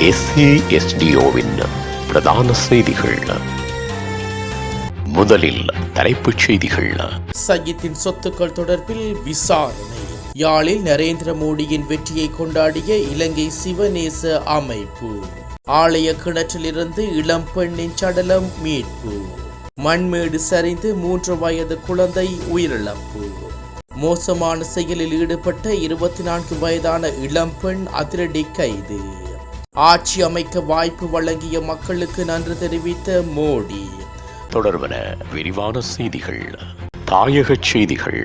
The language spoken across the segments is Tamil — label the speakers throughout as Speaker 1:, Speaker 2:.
Speaker 1: SASDOவின் பிரதான செய்திகள். முதலில் தலைப்புச் செய்திகள்.
Speaker 2: சஜித்தின் சொத்துக்கள் தொடர்பில் விசாரணை. யாழில் நரேந்திர மோடியின் வெற்றியை கொண்டாடிய இலங்கை சிவநேச அமைப்பு. ஆலய கிணற்றிலிருந்து இளம் பெண்ணின் சடலம் மீட்பு. மண்மேடு சரிந்து 3 வயது குழந்தை உயிரிழப்பு. மோசமான செயலில் ஈடுபட்ட 24 வயதான இளம்பெண் அதிரடி கைது. ஆட்சி அமைக்க வாய்ப்பு வழங்கிய மக்களுக்கு நன்றி தெரிவித்த மோடி.
Speaker 1: தொடர்வன விரிவான செய்திகள். தாயக செய்திகள்.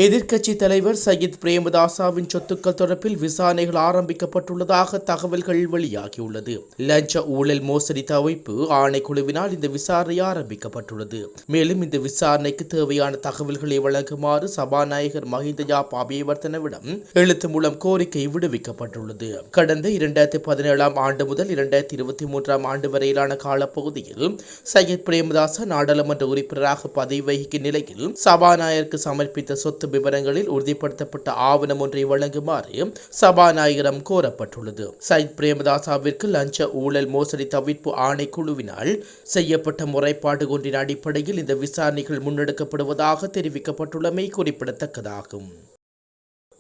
Speaker 2: எதிர்க்கட்சி தலைவர் சஜித் பிரேமதாசவின் சொத்துக்கள் தொடர்பில் விசாரணைகள் ஆரம்பிக்கப்பட்டுள்ளதாக தகவல்கள் வெளியாகியுள்ளது. லஞ்ச ஊழல் மோசடி தவிர்ப்பு ஆணைக்குழுவினால் இந்த விசாரணை ஆரம்பிக்கப்பட்டுள்ளது. மேலும் இந்த விசாரணைக்கு தேவையான தகவல்களை வழங்குமாறு சபாநாயகர் மஹிந்த அபேவர்தனவிடம் எழுத்து மூலம் கோரிக்கை விடுவிக்கப்பட்டுள்ளது. கடந்த 2017 ஆண்டு முதல் 2023 ஆண்டு வரையிலான காலப்பகுதியில் சஜித் பிரேமதாச நாடாளுமன்ற உறுப்பினராக பதவி வகிக்கும் நிலையில் சபாநாயகருக்கு சமர்ப்பித்த சொத்து விவரங்களில் உறுதிப்படுத்தப்பட்ட ஆவணம் ஒன்றை வழங்குமாறு சபாநாயகரிடம் கோரப்பட்டுள்ளது. சஜித் பிரேமதாசவிற்கு லஞ்ச ஊழல் மோசடி தவிர்ப்பு ஆணைக்குழுவினால் செய்யப்பட்ட முறைப்பாடு ஒன்றின் அடிப்படையில் இந்த விசாரணைகள் முன்னெடுக்கப்படுவதாக தெரிவிக்கப்பட்டுள்ளமை குறிப்பிடத்தக்கதாகும்.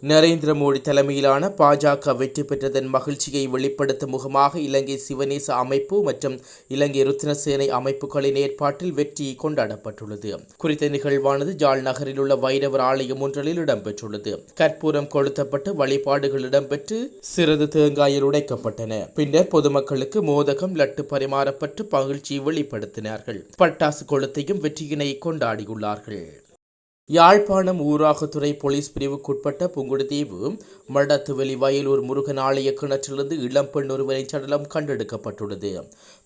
Speaker 2: நரேந்திர மோடி தலைமையிலான பாஜக வெற்றி பெற்றதன் மகிழ்ச்சியை வெளிப்படுத்தும் முகமாக இலங்கை சிவநேச அமைப்பு மற்றும் இலங்கை ருத்னசேனை அமைப்புகளின் ஏற்பாட்டில் வெற்றி கொண்டாடப்பட்டுள்ளது. குறித்த நிகழ்வானது ஜாழ் நகரில் உள்ள வைரவர் ஆலயம் ஒன்றில் இடம்பெற்றுள்ளது. கற்பூரம் கொளுத்தப்பட்டு வழிபாடுகள் இடம்பெற்று சிறிது தேங்காயில் உடைக்கப்பட்டன. பின்னர் பொதுமக்களுக்கு மோதகம் லட்டு பரிமாறப்பட்டு மகிழ்ச்சியை வெளிப்படுத்தினார்கள். பட்டாசு கொளுத்தையும் வெற்றியினை கொண்டாடியுள்ளார்கள். யாழ்ப்பாணம் ஊராகத்துறை போலீஸ் பிரிவுக்குட்பட்ட புங்குடுதீவு மடத்துவெளி வயலூர் முருகன் ஆலய கிணற்றிலிருந்து இளம்பெண் ஒருவரின் சடலம் கண்டெடுக்கப்பட்டுள்ளது.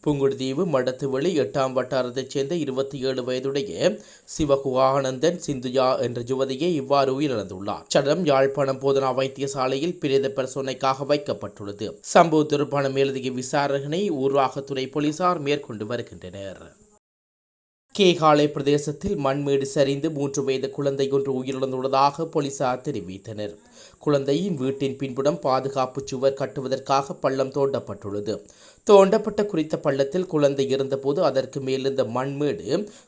Speaker 2: புங்குடுதீவு மடத்துவெளி 8ஆம் வட்டாரத்தைச் சேர்ந்த 27 வயதுடைய சிவகுவானந்தன் சிந்துயா என்ற யுவதியை இவ்வாறு உயிரிழந்துள்ளார். சடலம் யாழ்ப்பாணம் போதனா வைத்தியசாலையில் பிரேத பரிசோதனைக்காக வைக்கப்பட்டுள்ளது. சம்பவ தொடர்பான மேலதிக விசாரணை ஊராகத்துறை போலீசார் மேற்கொண்டு வருகின்றனர். கேகாலை பிரதேசத்தில் மண்மேடு சரிந்து 3 வயது குழந்தை ஒன்று உயிரிழந்துள்ளதாக போலீசார் தெரிவித்தனர். குழந்தையின் வீட்டின் பின்புறம் பாதுகாப்பு சுவர் கட்டுவதற்காக பள்ளம் தோண்டப்பட்டுள்ளது. தோண்டப்பட்ட குறித்த பள்ளத்தில் குழந்தை இருந்தபோது அதற்கு மேலிருந்த மண்மேடு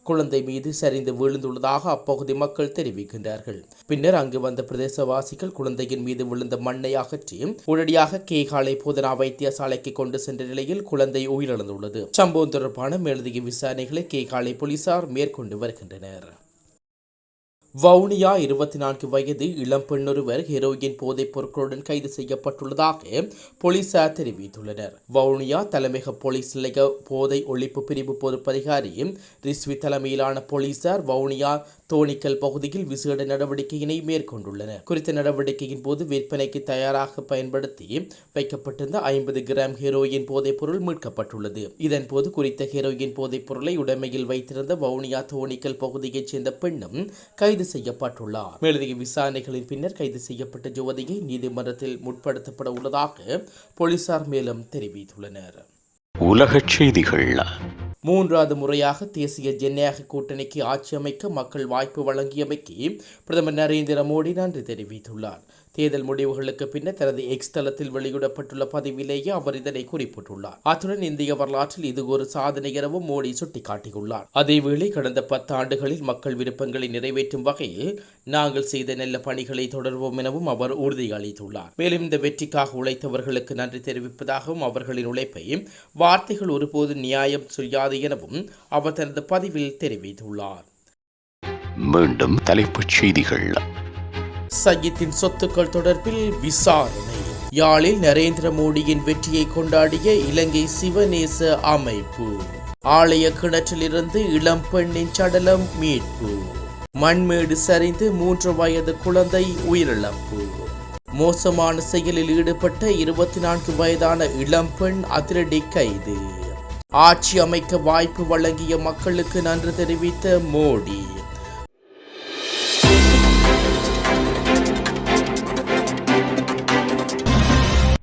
Speaker 2: குழந்தை மீது சரிந்து விழுந்துள்ளதாக அப்பகுதி மக்கள் தெரிவிக்கின்றார்கள். பின்னர் அங்கு வந்த பிரதேசவாசிகள் குழந்தையின் மீது விழுந்த மண்ணை அகற்றி உடனடியாக கேகாலை போதனா வைத்தியசாலைக்கு கொண்டு சென்ற நிலையில் குழந்தை உயிரிழந்துள்ளது. சம்பவம் தொடர்பான மேலதிக விசாரணைகளை கேகாலை போலீசார் மேற்கொண்டு வருகின்றனர். வவுனியா 24 வயது இளம்பெண்ணொருவர் ஹெரோயின் போதைப் பொருட்களுடன் கைது செய்யப்பட்டுள்ளதாக போலீசார் தெரிவித்துள்ளனர். வவுனியா தலைமையக போலீஸ் நிலைய போதை ஒழிப்பு பிரிவு பொறுப்பதிகாரி ரிஸ்வி தலைமையிலான போலீசார் வவுனியா தோணிக்கல் பகுதியில் விசேட நடவடிக்கையினை மேற்கொண்டுள்ளனர். குறித்த நடவடிக்கையின் போது விற்பனைக்கு தயாராக பயன்படுத்தி வைக்கப்பட்டிருந்த 50 கிராம் ஹெரோயின் போதைப் பொருள் மீட்கப்பட்டுள்ளது. இதன்போது குறித்த ஹெரோயின் போதைப் பொருளை உடைமையில் வைத்திருந்த வவுனியா தோணிக்கல் பகுதியைச் சேர்ந்த பெண்ணும் கைது செய்யப்பட்டுள்ளார். மேலதிக விசாரணைகளின் பின்னர் கைது செய்யப்பட்ட யுவதியை நீதிமன்றத்தில் முற்படுத்தப்பட உள்ளதாக போலீசார் மேலும் தெரிவித்துள்ளனர்.
Speaker 1: உலகச் செய்திகள்.
Speaker 2: 3வது முறையாக தேசிய ஜனநாயக கூட்டணிக்கு ஆட்சி அமைக்க மக்கள் வாய்ப்பு வழங்கியமைக்கு பிரதமர் நரேந்திர மோடி நன்றி தெரிவித்துள்ளார். தேர்தல் முடிவுகளுக்கு பின்னர் தனது எக்ஸ் தளத்தில் வெளியிடப்பட்டுள்ள பதிவிலேயே அவர் இதனை குறிப்பிட்டுள்ளார். அத்துடன் இந்திய வரலாற்றில் இது ஒரு சாதனை எனவும் மோடி சுட்டிக்காட்டியுள்ளார். அதேவேளை கடந்த 10 ஆண்டுகளில் மக்கள் விருப்பங்களை நிறைவேற்றும் வகையில் நாங்கள் செய்த நல்ல பணிகளை தொடர்வோம் எனவும் அவர் உறுதியளித்துள்ளார். மேலும் இந்த வெற்றிக்காக உழைத்தவர்களுக்கு நன்றி தெரிவிப்பதாகவும் அவர்களின் உழைப்பை வார்த்தைகள் ஒருபோது நியாயம் செய்யாது எனவும் அவர் தனது பதிவில் தெரிவித்துள்ளார்.
Speaker 1: மீண்டும் தலைப்புச் செய்திகள்.
Speaker 2: சஜித்தின் சொத்துக்கள் தொடர்பில் விசாரணை. யாழில் நரேந்திர மோடியின் வெற்றியை கொண்டாடிய இலங்கை சிவநேச அமைப்பு. ஆலய கிணற்றிலிருந்து இளம் பெண்ணின் சடலம் மீட்பு. மண்மேடு சரிந்து 3 வயது குழந்தை உயிரிழப்பு. மோசமான செயலில் ஈடுபட்ட 24 வயதான இளம்பெண் அதிரடி கைது. ஆட்சி அமைக்க வாய்ப்பு வழங்கிய மக்களுக்கு நன்றி தெரிவித்த மோடி.